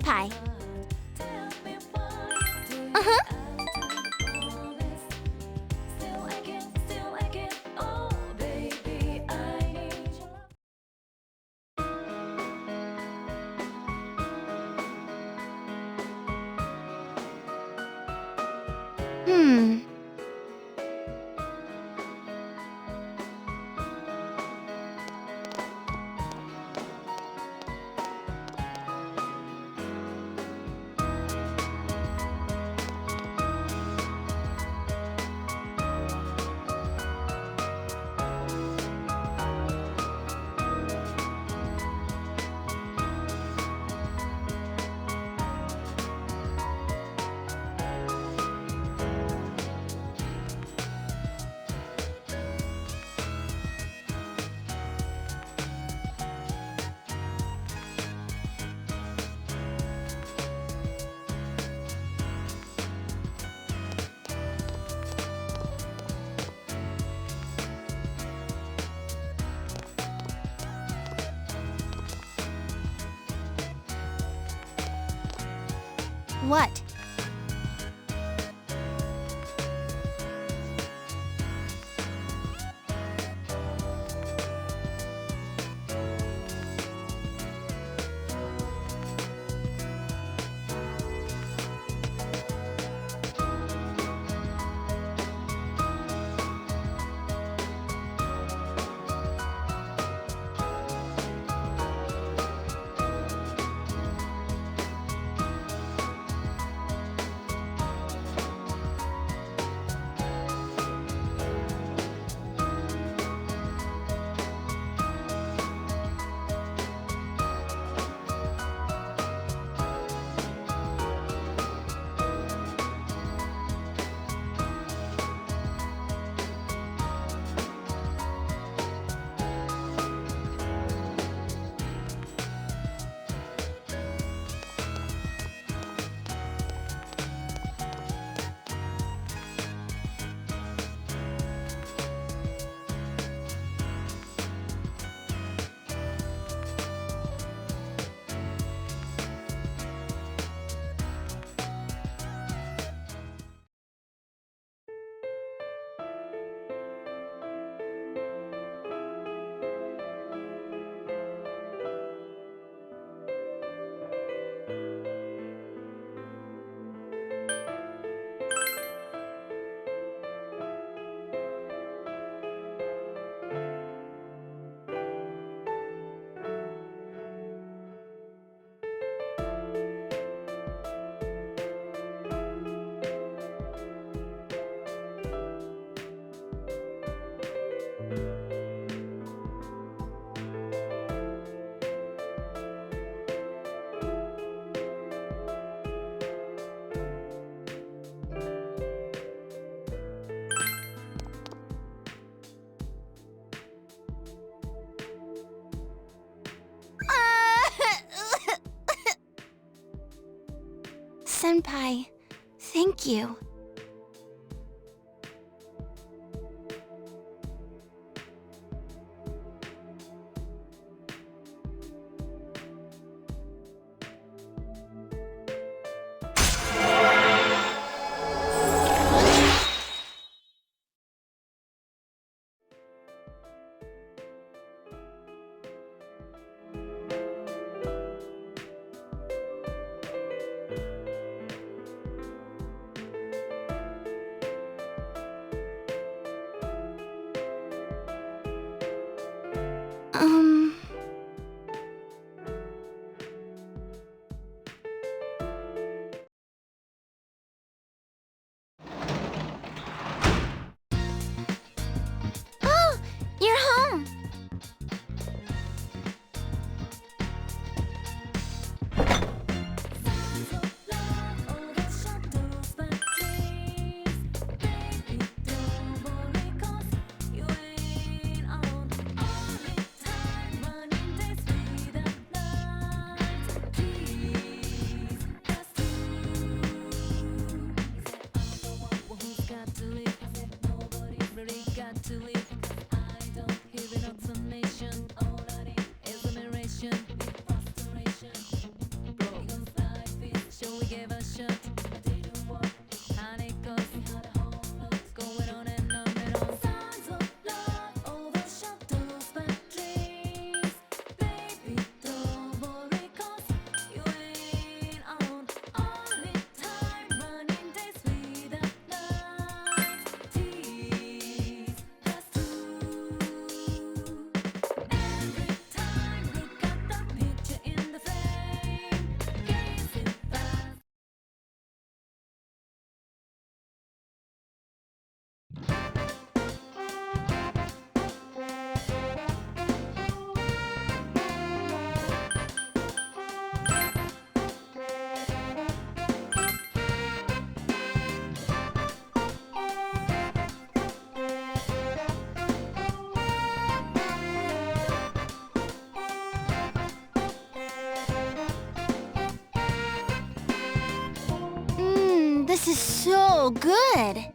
Senpai. Uh-huh. Hmm. What? Senpai, thank you. Um... Oh, you're home. so good.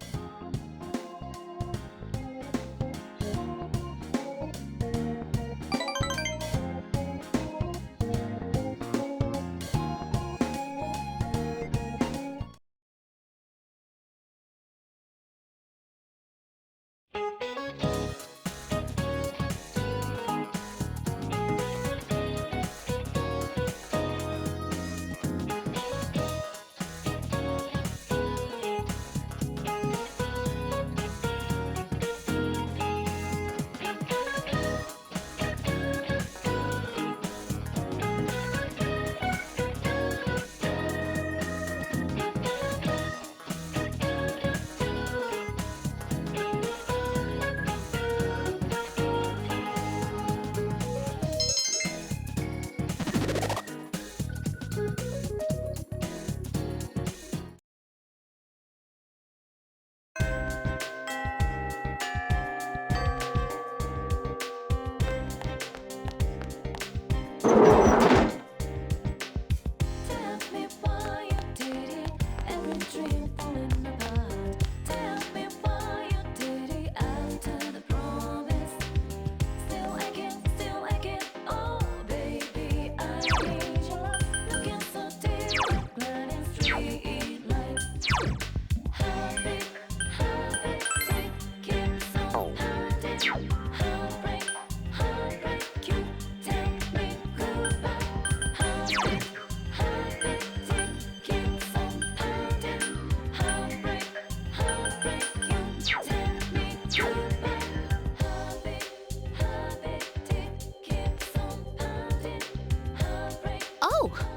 Oh!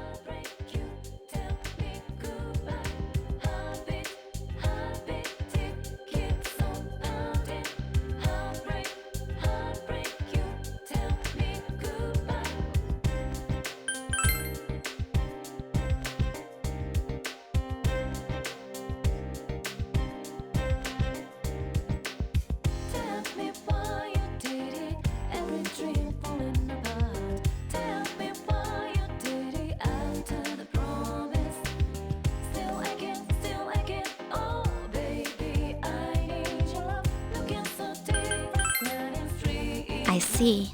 I see.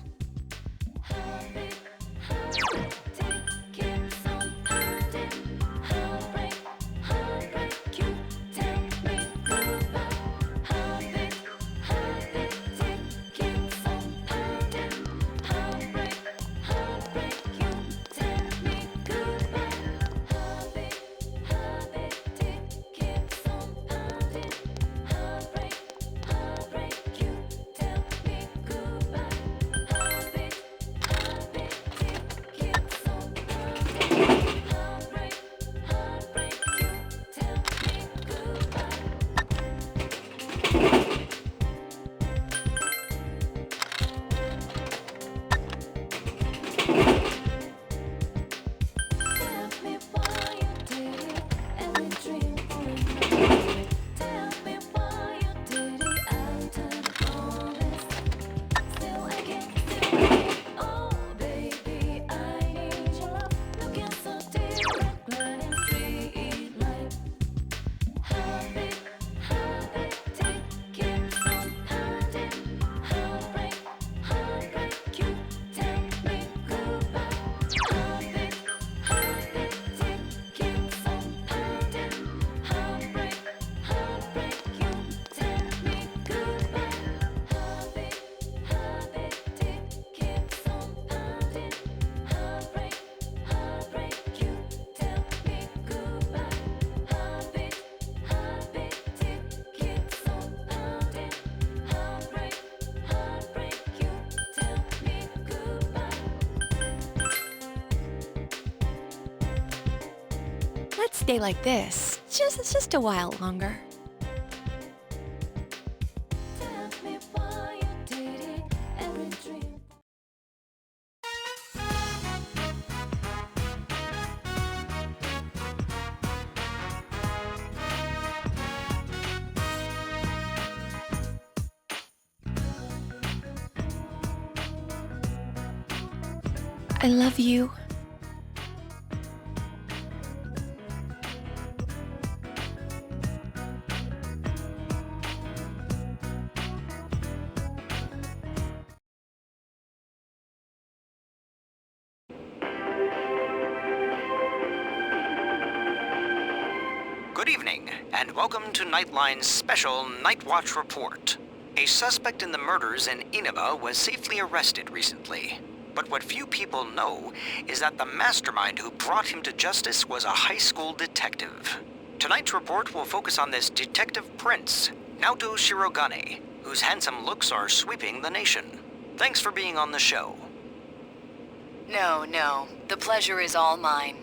Let's stay like this, just a while longer. I love you. and welcome to Nightline's special Night Watch report. A suspect in the murders in Inaba was safely arrested recently. But what few people know is that the mastermind who brought him to justice was a high school detective. Tonight's report will focus on this detective prince, Naoto Shirogane, whose handsome looks are sweeping the nation. Thanks for being on the show. No. The pleasure is all mine.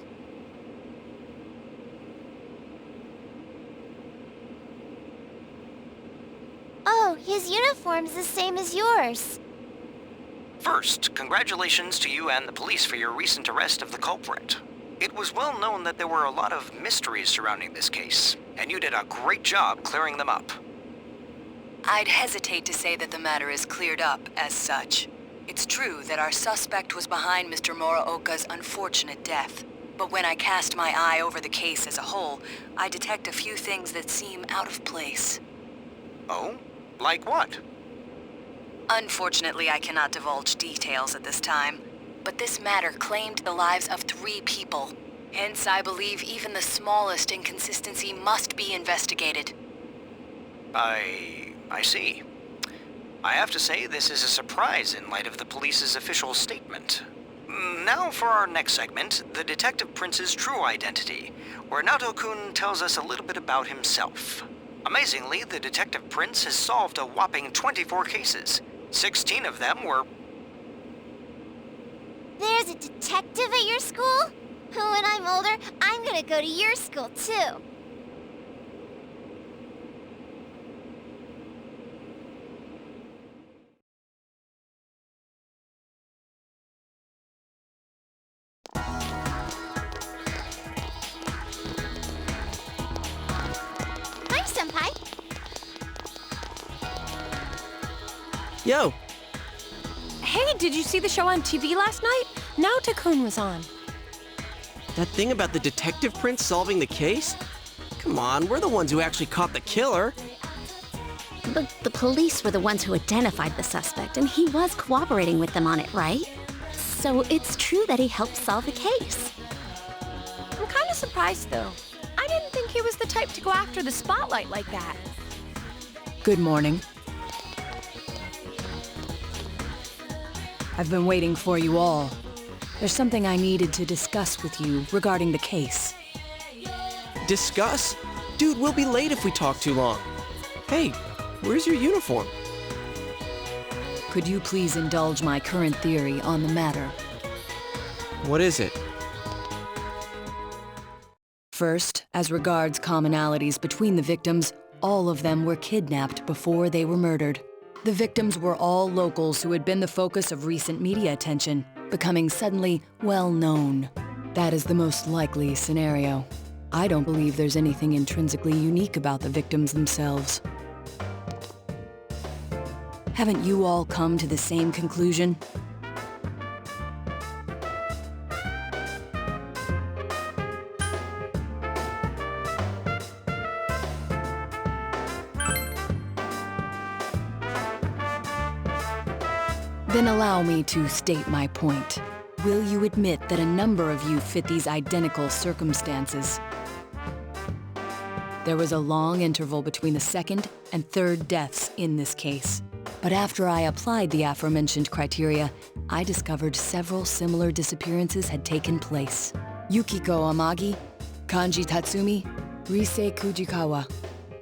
Oh, his uniform's the same as yours. First, congratulations to you and the police for your recent arrest of the culprit. It was well known that there were a lot of mysteries surrounding this case, and you did a great job clearing them up. I'd hesitate to say that the matter is cleared up as such. It's true that our suspect was behind Mr. Muraoka's unfortunate death. But when I cast my eye over the case as a whole, I detect a few things that seem out of place. Oh? Like what? Unfortunately, I cannot divulge details at this time. But this matter claimed the lives of 3 people. Hence, I believe even the smallest inconsistency must be investigated. I see. I have to say this is a surprise in light of the police's official statement. Now for our next segment, the Detective Prince's true identity, where Naoto-kun tells us a little bit about himself. Amazingly, the Detective Prince has solved a whopping 24 cases. 16 of them were... There's a detective at your school? When I'm older, I'm gonna go to your school, too. Hi, Senpai. Yo, Hey, did you see the show on TV last night? Naoto-kun was on. that thing about the detective prince solving the case? Come on, we're the ones who actually caught the killer. But the police were the ones who identified the suspect, and he was cooperating with them on it, right? So it's true that he helped solve the case. I'm kind of surprised, though. I didn't think he was the type to go after the spotlight like that. Good morning. I've been waiting for you all. There's something I needed to discuss with you regarding the case. Discuss? Dude, we'll be late if we talk too long. Hey, where's your uniform? Could you please indulge my current theory on the matter? What is it? First, as regards commonalities between the victims, all of them were kidnapped before they were murdered. The victims were all locals who had been the focus of recent media attention, becoming suddenly well-known. That is the most likely scenario. I don't believe there's anything intrinsically unique about the victims themselves. Haven't you all come to the same conclusion? Then allow me to state my point. Will you admit that a number of you fit these identical circumstances? There was a long interval between the second and third deaths in this case. But after I applied the aforementioned criteria, I discovered several similar disappearances had taken place. Yukiko Amagi, Kanji Tatsumi, Rise Kujikawa.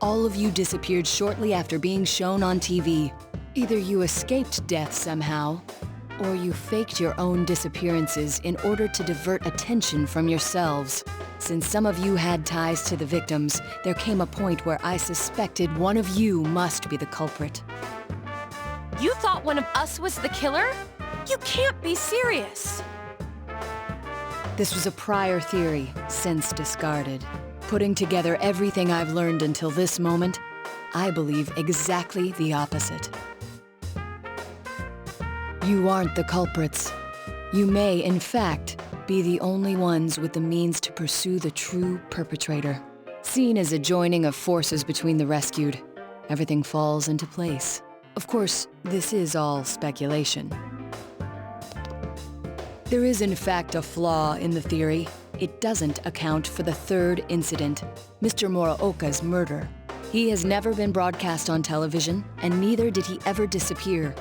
All of you disappeared shortly after being shown on TV. Either you escaped death somehow, or you faked your own disappearances in order to divert attention from yourselves. Since some of you had ties to the victims, there came a point where I suspected one of you must be the culprit. You thought one of us was the killer? You can't be serious. This was a prior theory, since discarded. Putting together everything I've learned until this moment, I believe exactly the opposite. You aren't the culprits. You may, in fact, be the only ones with the means to pursue the true perpetrator. Seen as a joining of forces between the rescued, everything falls into place. Of course, this is all speculation. There is in fact a flaw in the theory. it doesn't account for the third incident, Mr. Muraoka's murder. He has never been broadcast on television, and neither did he ever disappear.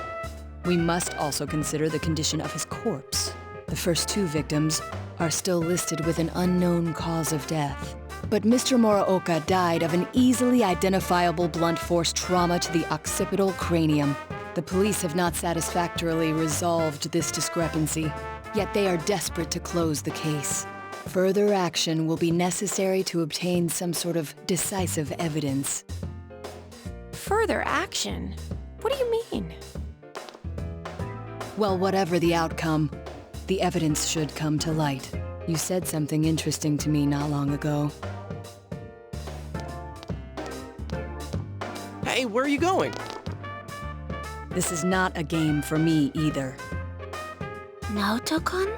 We must also consider the condition of his corpse. The first two victims are still listed with an unknown cause of death. But Mr. Muraoka died of an easily identifiable blunt force trauma to the occipital cranium. The police have not satisfactorily resolved this discrepancy, yet they are desperate to close the case. Further action will be necessary to obtain some sort of decisive evidence. Further action? What do you mean? Well, whatever the outcome, the evidence should come to light. You said something interesting to me not long ago. Hey, where are you going? This is not a game for me either. Naoto-kun?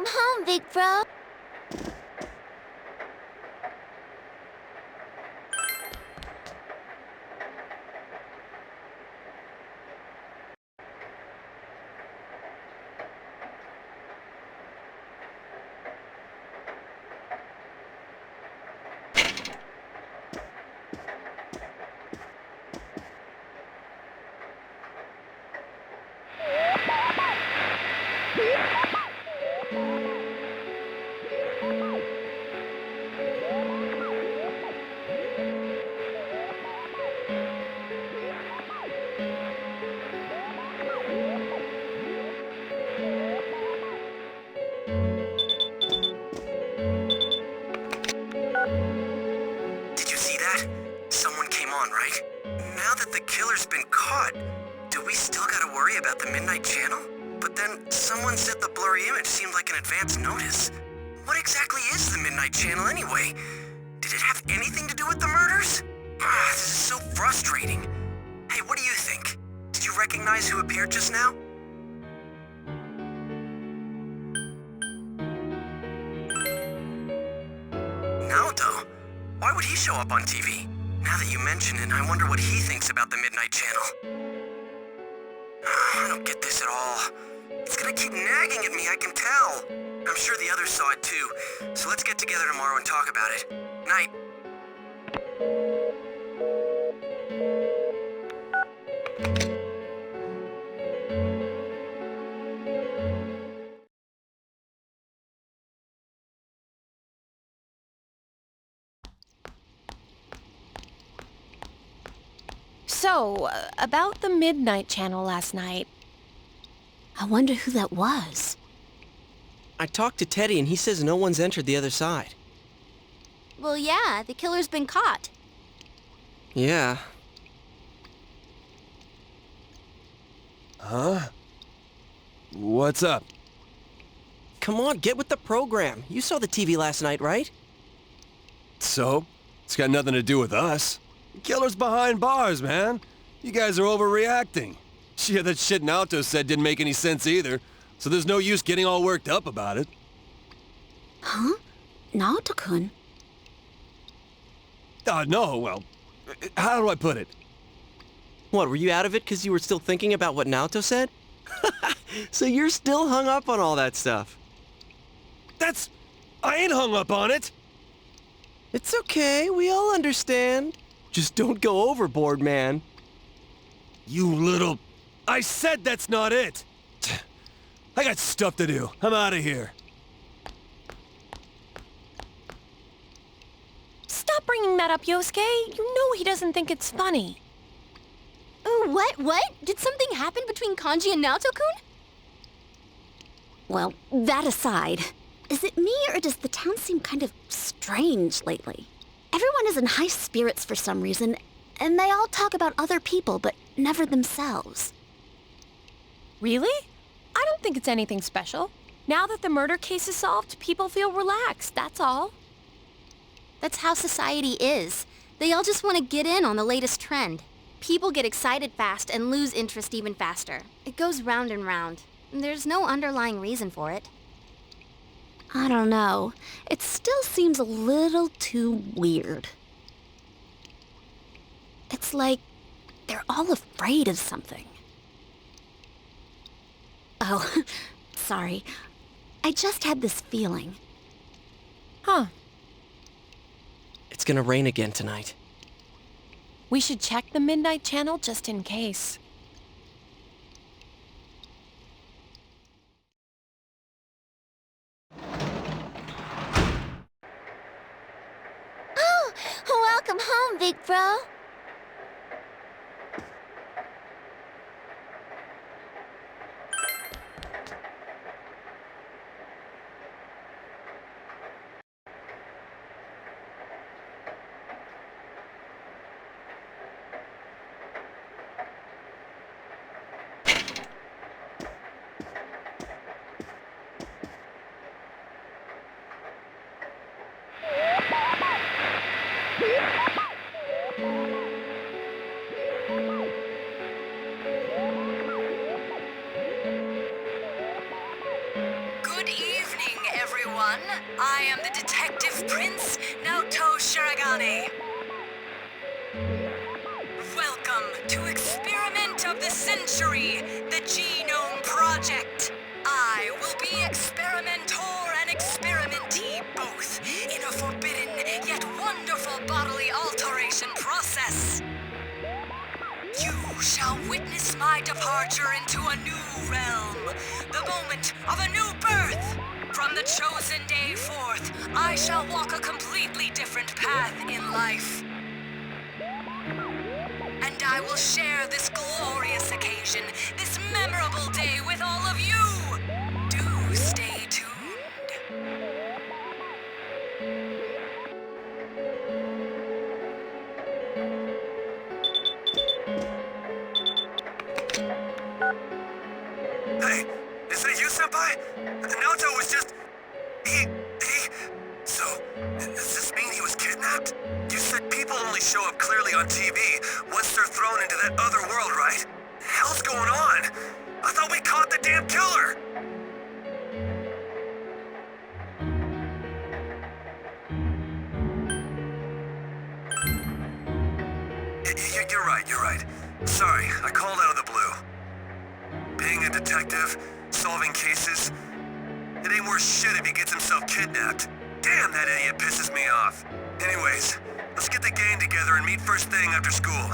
Welcome home, big bro. Did you see that? Someone came on, right? Now that the killer's been caught, do we still gotta worry about the Midnight Channel? But then someone said the blurry image seemed like an advance notice. What exactly is the Midnight Channel anyway? Did it have anything to do with the murders? This is so frustrating. Hey, what do you think? Did you recognize who appeared just now? Naoto? Why would he show up on TV? Now that you mention it, I wonder what he thinks about the Midnight Channel. I don't get this at all. It's gonna keep nagging at me, I can tell. I'm sure the others saw it too, so let's get together tomorrow and talk about it. Night. So, about the Midnight Channel last night. I wonder who that was. I talked to Teddy and he says no one's entered the other side. Well, yeah, the killer's been caught. Yeah. Huh? What's up? Come on, get with the program. You saw the TV last night, right? So? It's got nothing to do with us. The killer's behind bars, man. You guys are overreacting. Yeah, that shit Naoto said didn't make any sense either, so there's no use getting all worked up about it. Huh? Naoto-kun? No, well, how do I put it? What, were you out of it because you were still thinking about what Naoto said? So you're still hung up on all that stuff. I ain't hung up on it! It's okay, we all understand. Just don't go overboard, man. You little... I said that's not it! I got stuff to do. I'm out of here. Stop bringing that up, Yosuke. You know he doesn't think it's funny. Ooh, what? Did something happen between Kanji and Naoto-kun? Well, that aside, is it me or does the town seem kind of strange lately? Everyone is in high spirits for some reason, and they all talk about other people, but never themselves. Really? I don't think it's anything special. Now that the murder case is solved, people feel relaxed, that's all. That's how society is. They all just want to get in on the latest trend. People get excited fast and lose interest even faster. It goes round and round. There's no underlying reason for it. I don't know. It still seems a little too weird. It's like they're all afraid of something. Oh, sorry. I just had this feeling. Huh. It's gonna rain again tonight. We should check the Midnight Channel just in case. Oh, welcome home, big bro. Good evening, Naoto Shiragane. Welcome to Experiment of the Century, the Genome Project. I will be experimenter and experimentee both in a forbidden yet wonderful bodily alteration process. You shall witness my departure into a new realm, the moment of a new birth. From the chosen day forth, I shall walk a completely different path in life. And I will share this glorious occasion, this memorable day with all of you. Do stay tuned. Hey, is it you, Senpai? Naoto was just... So, does this mean he was kidnapped? You said people only show up clearly on TV once they're thrown into that other world, right? The hell's going on? I thought we caught the damn killer! You're right. Sorry, I called out of the blue. Being a detective, solving cases, it ain't worth shit if he gets himself kidnapped. Damn, that idiot pisses me off. Anyways, let's get the gang together and meet first thing after school.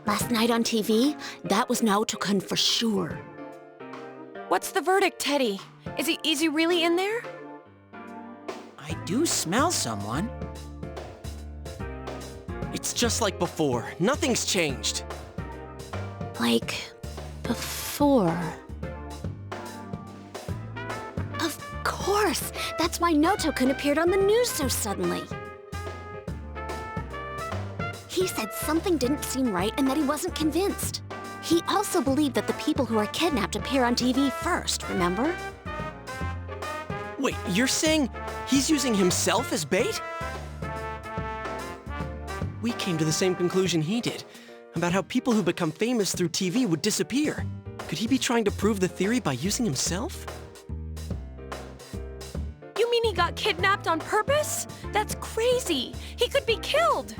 Last night on TV, that was Naoto-kun for sure. What's the verdict, Teddy? Is he really in there? I do smell someone. It's just like before. Nothing's changed. Like, before. Of course! That's why Naoto-kun appeared on the news so suddenly. He said something didn't seem right and that he wasn't convinced. He also believed that the people who are kidnapped appear on TV first, remember? Wait, you're saying he's using himself as bait? We came to the same conclusion he did, about how people who become famous through TV would disappear. Could he be trying to prove the theory by using himself? You mean he got kidnapped on purpose? That's crazy. He could be killed.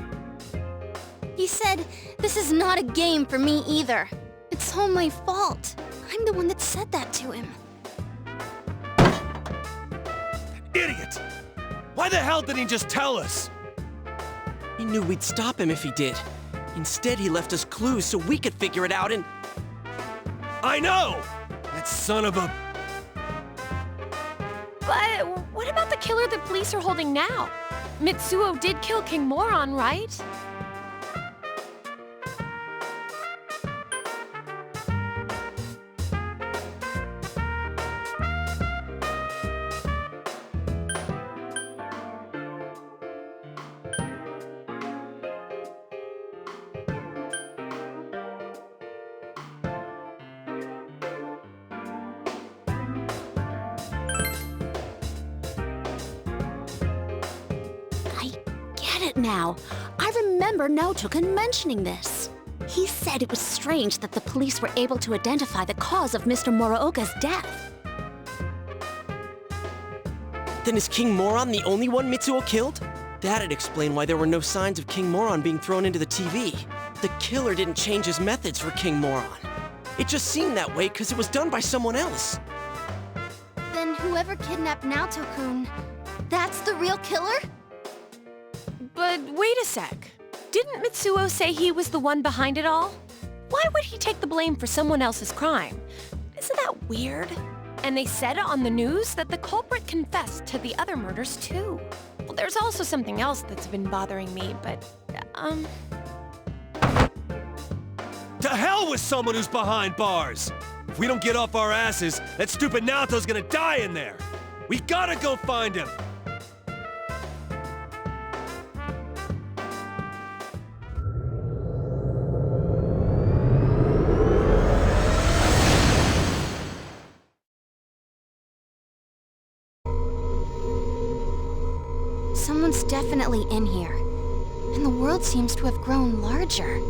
He said, "This is not a game for me either. It's all my fault. I'm the one that said that to him." Idiot! Why the hell didn't he just tell us? He knew we'd stop him if he did. Instead, he left us clues so we could figure it out and... I know! That son of a... But what about the killer the police are holding now? Mitsuo did kill King Moron, right? Now, I remember Naoto-kun mentioning this. He said it was strange that the police were able to identify the cause of Mr. Muraoka's death. Then is King Moron the only one Mitsuo killed? That'd explain why there were no signs of King Moron being thrown into the TV. The killer didn't change his methods for King Moron. It just seemed that way because it was done by someone else. Then whoever kidnapped Naoto-kun, that's the real killer? But wait a sec. Didn't Mitsuo say he was the one behind it all? Why would he take the blame for someone else's crime? Isn't that weird? And they said on the news that the culprit confessed to the other murders too. Well, there's also something else that's been bothering me, but, To hell with someone who's behind bars! If we don't get off our asses, that stupid Naoto's gonna die in there! We gotta go find him! Someone's definitely in here. And the world seems to have grown larger.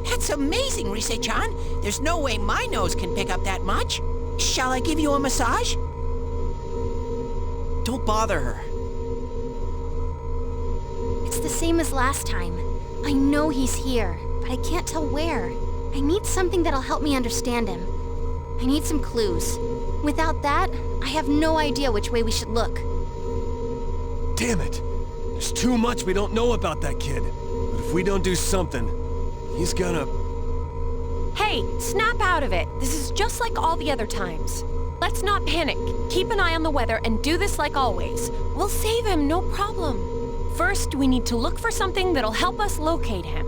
That's amazing, Rise-chan. There's no way my nose can pick up that much. Shall I give you a massage? Don't bother her. It's the same as last time. I know he's here, but I can't tell where. I need something that'll help me understand him. I need some clues. Without that, I have no idea which way we should look. Damn it! There's too much we don't know about that kid. But if we don't do something, he's gonna... hey, snap out of it. This is just like all the other times. Let's not panic. Keep an eye on the weather and do this like always. We'll save him, no problem. First, we need to look for something that'll help us locate him.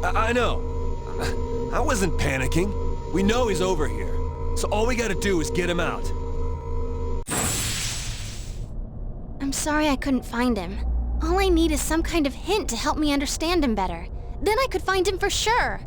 I know. I wasn't panicking. We know he's over here. So all we gotta do is get him out. I'm sorry I couldn't find him. All I need is some kind of hint to help me understand him better. Then I could find him for sure.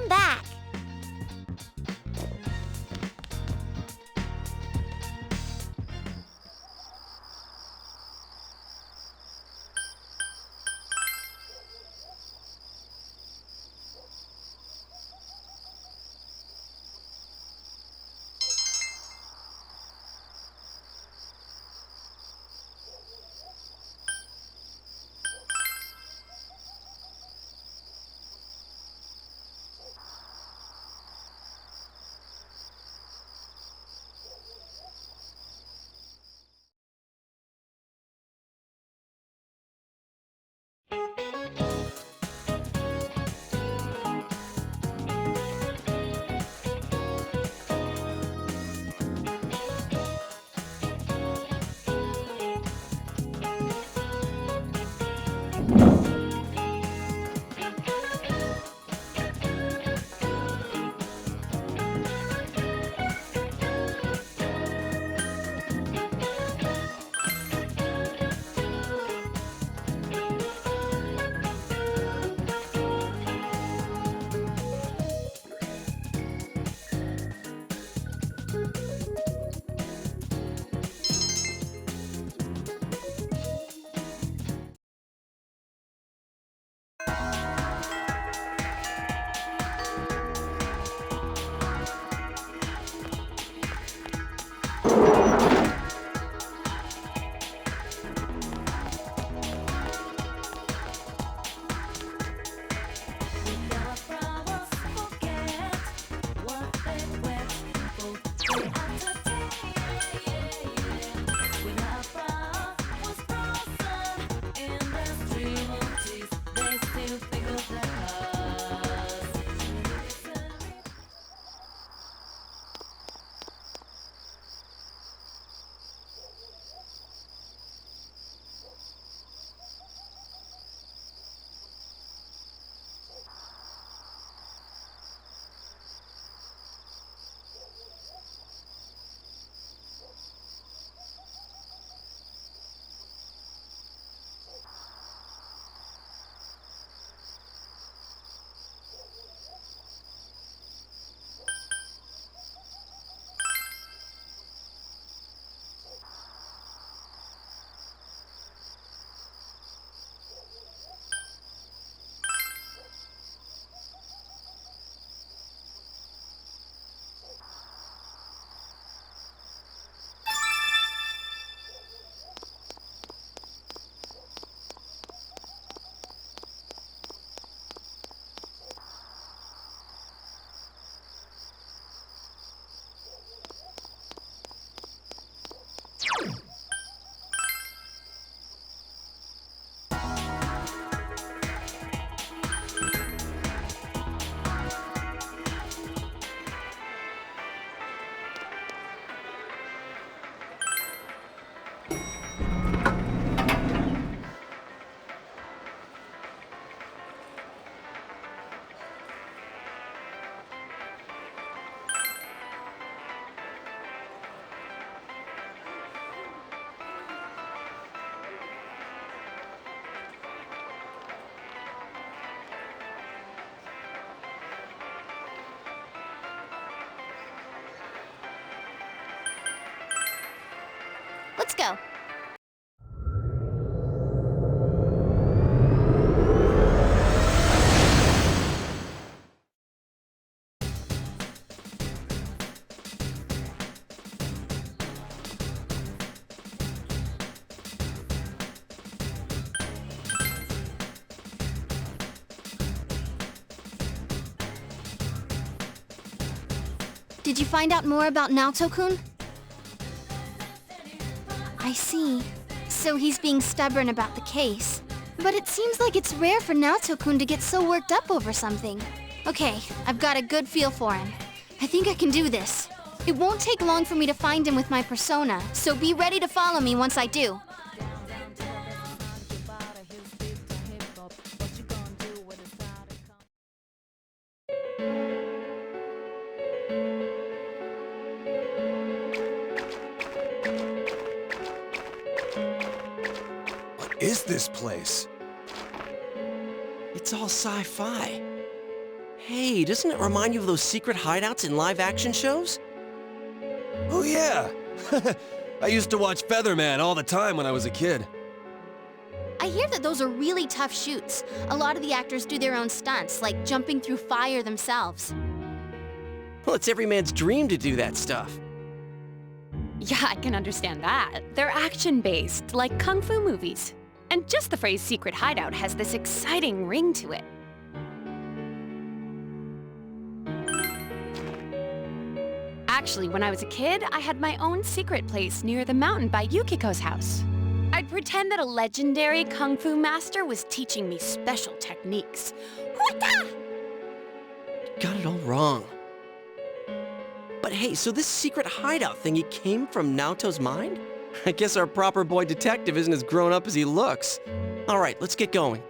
come back. Let's go. Did you find out more about Naoto-kun? I see. So he's being stubborn about the case. But it seems like it's rare for Naoto-kun to get so worked up over something. Okay, I've got a good feel for him. I think I can do this. It won't take long for me to find him with my persona, so be ready to follow me once I do. What is this place? It's all sci-fi. Hey, doesn't it remind you of those secret hideouts in live-action shows? Oh yeah! I used to watch Featherman all the time when I was a kid. I hear that those are really tough shoots. A lot of the actors do their own stunts, like jumping through fire themselves. Well, it's every man's dream to do that stuff. Yeah, I can understand that. They're action-based, like kung fu movies. And just the phrase secret hideout has this exciting ring to it. Actually, when I was a kid, I had my own secret place near the mountain by Yukiko's house. I'd pretend that a legendary kung fu master was teaching me special techniques. Huata! Got it all wrong. But hey, so this secret hideout thingy came from Naoto's mind? I guess our proper boy detective isn't as grown up as he looks. All right, let's get going.